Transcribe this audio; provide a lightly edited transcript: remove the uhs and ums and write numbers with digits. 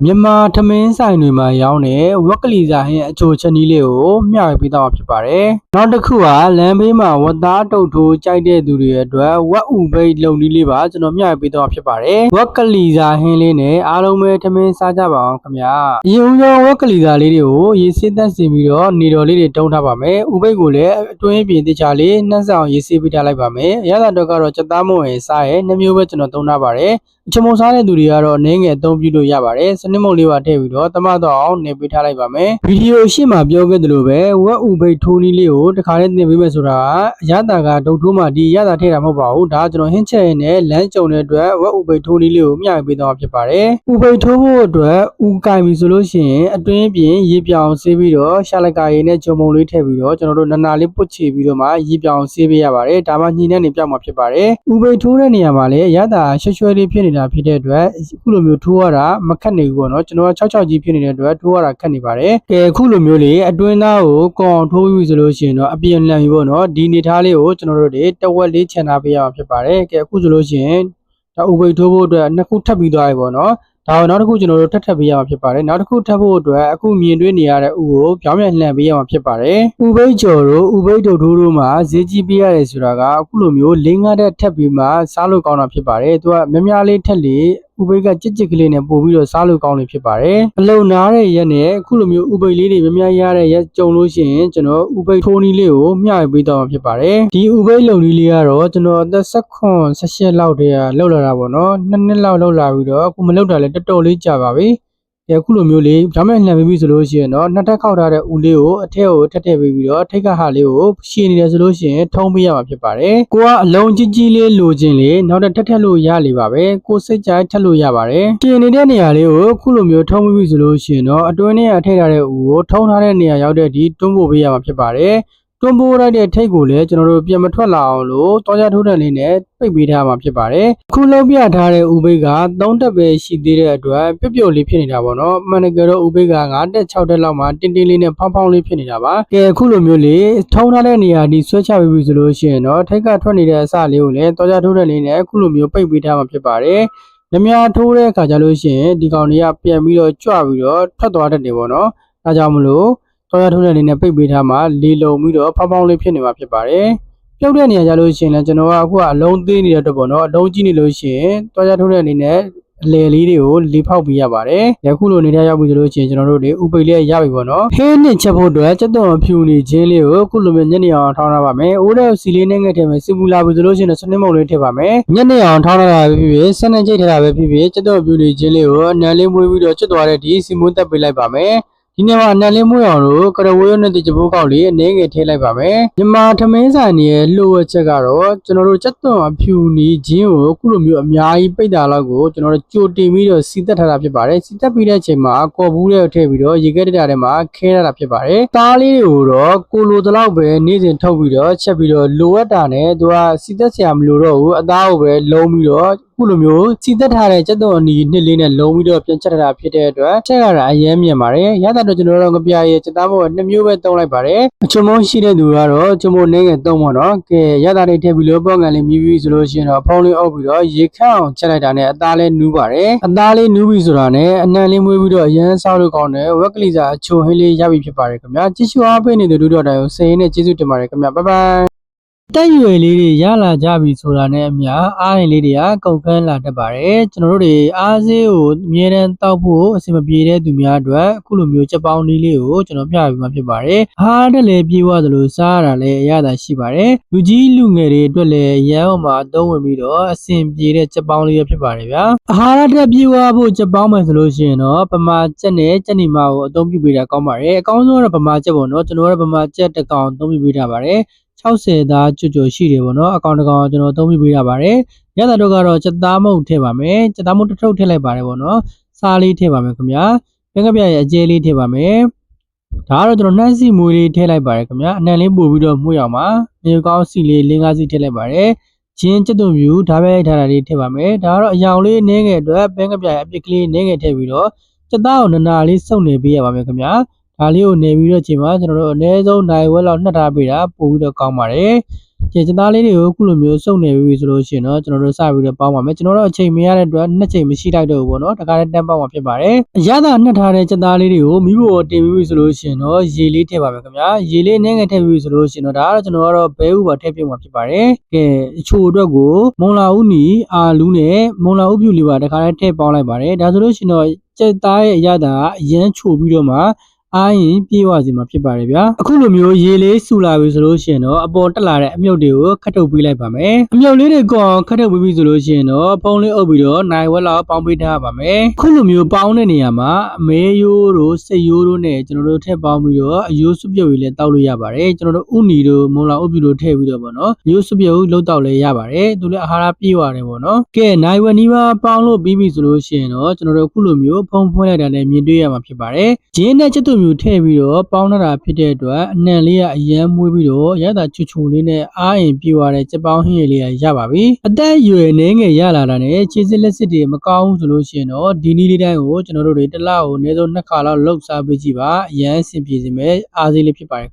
မြန်မာထမင်းဆိုင်တွေမှာရောင်းတဲ့ဝက်ကလီစာဟင်းအချိုချက်နည်းလေးကိုမျှဝေပေးတော့ဖြစ်ပါတယ်။နောက်တစ်ခုကလမ်းဘေးမှာဝတ်သားတုပ်ထိုးကြိုက်တဲ့သူတွေအတွက်ဝက်ဥပိတ်လုံနည်းလေးပါကျွန်တော်မျှဝေပေးတော့ဖြစ်ပါတယ်။ဝက်ကလီစာဟင်းလေးနဲ့အားလုံးပဲထမင်းစားကြပါအောင်ခင်ဗျာ။အရင်ဆုံးဝက်ကလီစာလေးတွေကိုရေစစ်သက်စီပြီးတော့နေတော်လေးတွေတုံးထားပါမယ်။ဥပိတ်ကိုလည်းအတွင်းပြင်တခြားလေးနှက်ဆောင်ရေစစ်ပေးထားလိုက်ပါမယ်။အရသာတော့ကတော့စက်သားမဝင်စားရဲ့နှမျိုးပဲကျွန်တော်တုံးထားပါတယ်။ချမုံစားတဲ့သူတွေကတော့နင်းငယ်အသုံးပြုလို့ရပါတယ်စနစ်မုတ်လေးပါထည့်ပြီးတော့တမတော့အောင်နေပေးထားလိုက်ပါမယ်ဗီဒီယိုအရှိမှပြောခဲ့သလိုပဲဝက်ဥပိတ်ထိုးနည်းလေးကိုတစ်ခါလေးသင်ပေးမယ်ဆိုတာအရသာကဒုတ်ထိုးမှဒီရသာထည့်တာမဟုတ်ပါဘူးဒါကျွန်တော်ဟင်းချက်ရင်းနဲ့လမ်းကြုံတဲ့အတွက်ဝက်ဥပိတ်ထိုးနည်းလေးကိုမျှဝေပေးတော့ဖြစ်ပါတယ်ဥပိတ်ထိုးဖို့အတွက်ဥကင်ပြီဆိုလို့ရှိရင်အတွင်းပြင်ရေပြောင်ဆေးပြီးတော့ရှာလကာရည်နဲ့ဂျုံမုံလေးထည့်ပြီးတော့ကျွန်တော်တို့နာလေးပုတ်ချပြီးတော့မှရေပြောင်ဆေးပေးရပါတယ်ဒါမှညှိနှံ့နေပြောက်မှာဖြစ်ပါတယ်ဥပိတ်ထိုးတဲ့နေရာမှာလည်းအရသာရွှဲလေးဖြစ်နေတာဖြစ်တဲ့အတွက်အခုလိုမျိုးထိုးရတာမခက်နေဘူးပေါ့နော်ကျွန်တော်က66ကြီးဖြစ်နေတဲ့အတွက်ထိုးရတာခက်နေပါတယ်ကဲအခုလိုမျိုးလေးအတွင်းသားကိုကောင်းထိုးပြီးဆိုလို့ရှိရင်တော့အပြင်လန်ပြီပေါ့နော်ဒီနေသားလေးကိုကျွန်တော်တို့တွေတဝက်လေးခြံထားပေးရအောင်ဖြစ်ပါတယ်ကဲအခုဆိုလို့ရှိရင်ဒါဥပိတ်ထိုးဖို့အတွက်နှစ်ခုထပ်ပြီးသွားပြီပေါ့နော်ဒါတော့နောက်တစ်ခုကျွန်တော်တို့ထပ်ပေးရမှာဖြစ်ပါတယ်နောက်တစ်ခုထပ်ဖို့အတွက်အခုမြင်တွေ့နေရတဲ့ဥကိုပြောင်းပြန်လှန်ပေးရမှာဖြစ်ပါတယ်ဥပိတ်ကျော်တို့ဥပိတ်တို့ထိုးတို့မှာဈေးကြီးပေးရတယ်ဆိုတာကအခုလိုမျိုး၄၅တက်ထပ်ပြီးမှစားလို့ကောင်းတာဖြစ်ပါတယ်သူကများများလေးထက်လေဥပိတ်ကကြစ်ကြစ်ကလေးနဲ့ပို့ပြီးတော့စားလို့ကောင်းနေဖြစ်ပါတယ်အလုံနာတဲ့ရက်နဲ့အခုလိုမျိုးဥပိတ်လေးတွေများများရတဲ့ရက်ကြုံလို့ရှိရင်ကျွန်တော်ဥပိတ်ထိုးနည်းလေးကိုမျှဝေပေးတော့မှာဖြစ်ပါတယ်ဒီဥပိတ်လုံနည်းလေးကတော့ကျွန်တော်အသက်18လောက်တည်းကလောက်လာတာပေါ့နော်2နှစ်လောက်လောက်လာပြီးတော့အခုမလောက်တာလည်းတော်တော်လေးကြာပါပြီအခုလိုမျိုးလေးဒါမဲ့လှန်ပြီးဆိုလို့ရှိရင်တော့နှစ်ထပ်ခောက်ထားတဲ့ဦးလေးကိုအထက်ကိုထည့်ပြီးတော့ထိတ်ကဟာလေးကိုရှည်နေတယ်ဆိုလို့ရှိရင်ထုံးပေးရမှာဖြစ်ပါတယ်ကိုကအလုံးကြီးကြီးလေးလိုချင်လေနောက်ထပ်လို့ရလေပါပဲကိုစိတ်ကြိုက်ထက်လို့ရပါတယ်ရှည်နေတဲ့နေရာလေးကိုအခုလိုမျိုးထုံးပြီးဆိုလို့ရှိရင်တော့အတွင်းထဲကထည့်ထားတဲ့ဦးကိုထုံးထားတဲ့နေရာရောက်တဲ့ဒီတွန်းပို့ပေးရမှာဖြစ်ပါတယ်တွန်းပိုးလိုက်တဲ့ထိတ်ကိုလည်းကျွန်တော်တို့ပြန်မထွက်လာအောင်လို့တောကြထိုးတဲ့လေးနဲ့ပိတ်ပေးထားမှာဖြစ်ပါတယ်အခုလုံးပြထားတဲ့ဥပိတ်က3တက်ပဲရှိသေးတဲ့အတွက်ပြုတ်လေးဖြစ်နေတာပေါ့နော်မှန်တကယ်တော့ဥပိတ်က5တက်6တက်လောက်မှတင်းတင်းလေးနဲ့ဖောင်းဖောင်းလေးဖြစ်နေတာပါကဲအခုလိုမျိုးလေးထုံးထားတဲ့နေရာဒီဆွဲချပေးပြီဆိုလို့ရှိရင်တော့ထိတ်ကထွက်နေတဲ့အစလေးကိုလည်းတောကြထိုးတဲ့လေးနဲ့အခုလိုမျိုးပိတ်ပေးထားမှာဖြစ်ပါတယ်များထိုးတဲ့အခါကျလို့ရှိရင်ဒီကောင်တွေကပြန်ပြီးတော့ကြွပြီးတော့ထွက်သွားတတ်တယ်ပေါ့နော်ဒါကြောင့်မလို့တောရထုံးတဲ့အနေနဲ့ပိတ်ပေးထားမှလေလုံပြီးတော့ဖောင်းဖောင်းလေးဖြစ်နေမှာဖြစ်ပါတယ်။ပြုတ်တဲ့နေရာကြလို့ရှိရင်လည်းကျွန်တော်ကအခုကအလုံးသေးနေတဲ့အတွက်ပေါ့နော်အလုံးကြီးနေလို့ရှိရင်တောရထုံးတဲ့အနေနဲ့အလေလေးတွေကိုလေဖောက်ပေးရပါတယ်။အခုလိုနေထားရောက်ပြီဆိုလို့ရှိရင်ကျွန်တော်တို့တွေဥပိတ်လေးရပြီပေါ့နော်။ဟင်းနဲ့ချက်ဖို့အတွက်စက်သွန်ဖြူနေခြင်းလေးကိုအခုလိုမျိုးညနေအောင်ထောင်းထားပါမယ်။အိုးတဲ့စီလေးနဲ့ငှက်ထည့်မယ်စီပူလာပြီဆိုလို့ရှိရင်စနစ်မုံလေးထည့်ပါမယ်။ညနေအောင်ထောင်းထားတာပဲဖြစ်ဖြစ်ဆက်နေကြိတ်ထားတာပဲဖြစ်ဖြစ်စက်သွန်ဖြူနေခြင်းလေးကိုအနံလေးမွေးပြီးတော့ကျွတ်သွားတဲ့ဒီစီမွန်းတက်ပေးလိုက်ပါမယ်။ဒီနေ့မှာအနံလေးမွေးအောင်လို့ကရဝေးနဲ့တကြပိုးကောက်လေးအနေငယ်ထည့်လိုက်ပါမယ်မြန်မာထမင်းဆိုင်ရဲ့လှုပ်ဝက်ချက်ကတော့ကျွန်တော်တို့စက်သွန်အဖြူနေခြင်းကိုအခုလိုမျိုးအများကြီးပိတ်တာလောက်ကိုကျွန်တော်တို့ကြိုတင်ပြီးတော့စီတက်ထားတာဖြစ်ပါတယ်စီတက်ပြီးတဲ့အချိန်မှာကော်ဘူးလေးကိုထည့်ပြီးတော့ရေခဲတက်ထဲမှာခဲရတာဖြစ်ပါတယ်သားလေးတွေကိုတော့ကိုလိုတလောက်ပဲနေ့စဉ်ထုတ်ပြီးတော့ချက်ပြီးတော့လိုအပ်တာနဲ့သူကစီတက်ဆရာမလိုတော့ဘူးအသားကိုပဲလုံးပြီးတော့ခုလိုမျိုးစီတက်ထားတဲ့စက်သွန်အနီနှစ်လေးနဲ့လုံးပြီးတော့ပြန်ချက်ထားတာဖြစ်တဲ့အတွက်ချက်ရတာအရင်မြင်ပါတယ်ရတာတော့ကျွန်တော်တို့ငပြရဲ့စက်သားဘော2မျိုးပဲတုံးလိုက်ပါတယ်အချုံမုံရှိတဲ့သူကတော့ချုံမုံနေငယ်တုံးပေါ့နော်ကဲရတာလေးထည့်ပြီးလို့ပေါ့ငံလေးမြည်ပြီးဆိုလို့ရှိရင်တော့ဖုံးလေးအုပ်ပြီးတော့ရေခန့်အောင်ချက်လိုက်တာနဲ့အသားလေးနူးပါတယ်အသားလေးနူးပြီးဆိုတာနဲ့အနံလေးမွေးပြီးတော့အရန်စားလို့ကောင်းတယ်ဝက်ကလီစာအချိုဟင်းလေးရပြီဖြစ်ပါတယ်ခင်ဗျာကြည့်ရှုအားပေးနေတဲ့လူတော်တိုင်းကိုစိတ်ရင်းနဲ့ကျေးဇူးတင်ပါတယ်ခင်ဗျာဘိုင်ဘိုင်တက်ရွယ်လေးတွေရလာကြပြီဆိုတာနဲ့အမျှအားရင်လေးတွေကကုန်ခန်းလာတတ်ပါတယ်ကျွန်တော်တို့တွေအားစေးကိုအမြဲတမ်းတောက်ဖို့အဆင်မပြေတဲ့သူများအတွက်အခုလိုမျိုးချက်ပေါင်းလေးလေးကိုကျွန်တော်ပြပေးမှာဖြစ်ပါတယ်အားတက်လည်းပြေးသွားသလိုစားရတာလည်းအရသာရှိပါတယ်လူကြီးလူငယ်တွေအတွက်လည်းရန်အောင်မှာအသုံးဝင်ပြီးတော့အဆင်ပြေတဲ့ချက်ပေါင်းလေးဖြစ်ပါတယ်ဗျာအာဟာရတက်ပြေးသွားဖို့ချက်ပေါင်းမယ်ဆိုလို့ရှိရင်တော့ပမာချက်နဲ့ချက်နေမှာကိုအသုံးပြုပေးတာကောင်းပါတယ်အကောင်းဆုံးကတော့ပမာချက်ပေါ့နော်ကျွန်တော်တို့ပမာချက်တစ်ကောင်အသုံးပြုပေးထားပါတယ်60သားကြွကြွရှိတယ်ပေါ့နော်အကောင်တကောင်ကျွန်တော်အသုံးပြုပေးရပါတယ်ရတာတို့ကတော့စက်သားမုံထည့်ပါမယ်စက်သားမုံတစ်ထုပ်ထည့်လိုက်ပါတယ်ပေါ့နော်စားလေးထည့်ပါမယ်ခင်ဗျာပင်ကပြရဲ့အကျဲလေးထည့်ပါမယ်ဒါကတော့ကျွန်တော်နှမ်းစီမွေးလေးထည့်လိုက်ပါတယ်ခင်ဗျာအနံလေးပို့ပြီးတော့မှုရအောင်ပါမြေကောင်းစီလေး5စီထည့်လိုက်ပါတယ်ချင်းစက်သွန်ဖြူဓာတ်ပဲထားတာလေးထည့်ပါမယ်ဒါကတော့အယောင်လေးနည်းငယ်အတွက်ပင်ကပြရဲ့အပစ်ကလေးနည်းငယ်ထည့်ပြီးတော့စက်သားကိုနာလေးစုပ်နေပေးရပါမယ်ခင်ဗျာဒါလေးကိုနေပြီးတော့ချိန်မှာကျွန်တော်တို့အနည်းဆုံးနိုင်ဝက်လောက်နှက်ထားပေးတာပို့ပြီးတော့ကောင်းပါတယ် ကြက်သားလေးတွေကိုခုလိုမျိုးစုံနေပြီဆိုလို့ရှိရင်တော့ကျွန်တော်တို့စပြီးတော့ပေါင်းပါမယ်ကျွန်တော်တို့အချိန်မရတဲ့အတွက်နှစ်ချိန်မရှိလိုက်တော့ဘူးပေါ့နော်တခါတည်းတန်းပေါင်းမှာဖြစ်ပါတယ်အရသာနှက်ထားတဲ့ကြက်သားလေးတွေကိုမိဖို့တင်ပြီးပြီဆိုလို့ရှိရင်တော့ရေလေးထည့်ပါမယ်ခင်ဗျာရေလေးနည်းငယ်ထည့်ပြီးဆိုလို့ရှိရင်တော့ဒါကတော့ကျွန်တော်ကတော့ဘဲဥပါထည့်ပြမှာဖြစ်ပါတယ်ကဲအချိုအတွက်ကိုမုံလာဥနီအာလူးနဲ့မုံလာဥပြူလေးပါတခါတည်းထည့်ပေါင်းလိုက်ပါတယ်ဒါဆိုလို့ရှိရင်တော့ကြက်သားရဲ့အရသာအရန်ချိုပြီးတော့မှအားရင်ပြေးဝစီမှာဖြစ်ပါတယ်ဗျာအခုလိုမျိုးရေလေးဆူလာပြီဆိုလို့ရှိရင်တော့အပေါ်တက်လာတဲ့အမြုပ်တွေကိုခတ်ထုတ်ပေးလိုက်ပါမယ်အမြုပ်လေးတွေကောခတ်ထုတ်ပေးပြီဆိုလို့ရှိရင်တော့ဖုံးလေးအုပ်ပြီးတော့နိုင်ဝက်လောက်ပေါင်းပေးထားပါမယ်အခုလိုမျိုးပေါင်းတဲ့နေရာမှာအမဲရိုးတို့စိတ်ရိုးတို့နဲ့ကျွန်တော်တို့ထည့်ပေါင်းပြီးတော့အယိုးစွပြုတ်ရည်လည်းတောက်လို့ရပါတယ်ကျွန်တော်တို့ဥနီတို့မုံလာဥပြူတို့ထည့်ပြီးတော့ပေါ့နော်အယိုးစွပြုတ်လှုပ်တောက်လည်းရပါတယ်သူလည်းအာဟာရပြည့်ဝတယ်ပေါ့နော်ကဲနိုင်ဝက်နီးပါးပေါင်းလို့ပြီးပြီဆိုလို့ရှိရင်တော့ကျွန်တော်တို့အခုလိုမျိုးဖုံးဖွင့်လိုက်တာနဲ့မြင်တွေ့ရမှာဖြစ်ပါတယ်ဂျင်းနဲ့ချက်သွမျိုးထည့်ပြီးတော့ပေါင်းတာဖြစ်တဲ့အတွက်အနံလေးကအရန်မွေးပြီးတော့ရတာချူချူလေးနဲ့အားရင်ပြေသွားတဲ့ကြက်ပေါင်းဟင်းရည်လေးရပါပြီအသက်အရွယ်နည်းငယ်ရလာတာနဲ့ခြေစစ်လက်စစ်တွေမကောင်းဘူးဆိုလို့ရှိရင်တော့ဒီနည်းလေးတိုင်းကိုကျွန်တော်တို့တွေတစ်လကိုအနည်းဆုံး2ခါလောက်လှုပ်စားပေးကြည့်ပါအရန်အဆင်ပြေစေမယ်အားစေးလေးဖြစ်ပါတယ်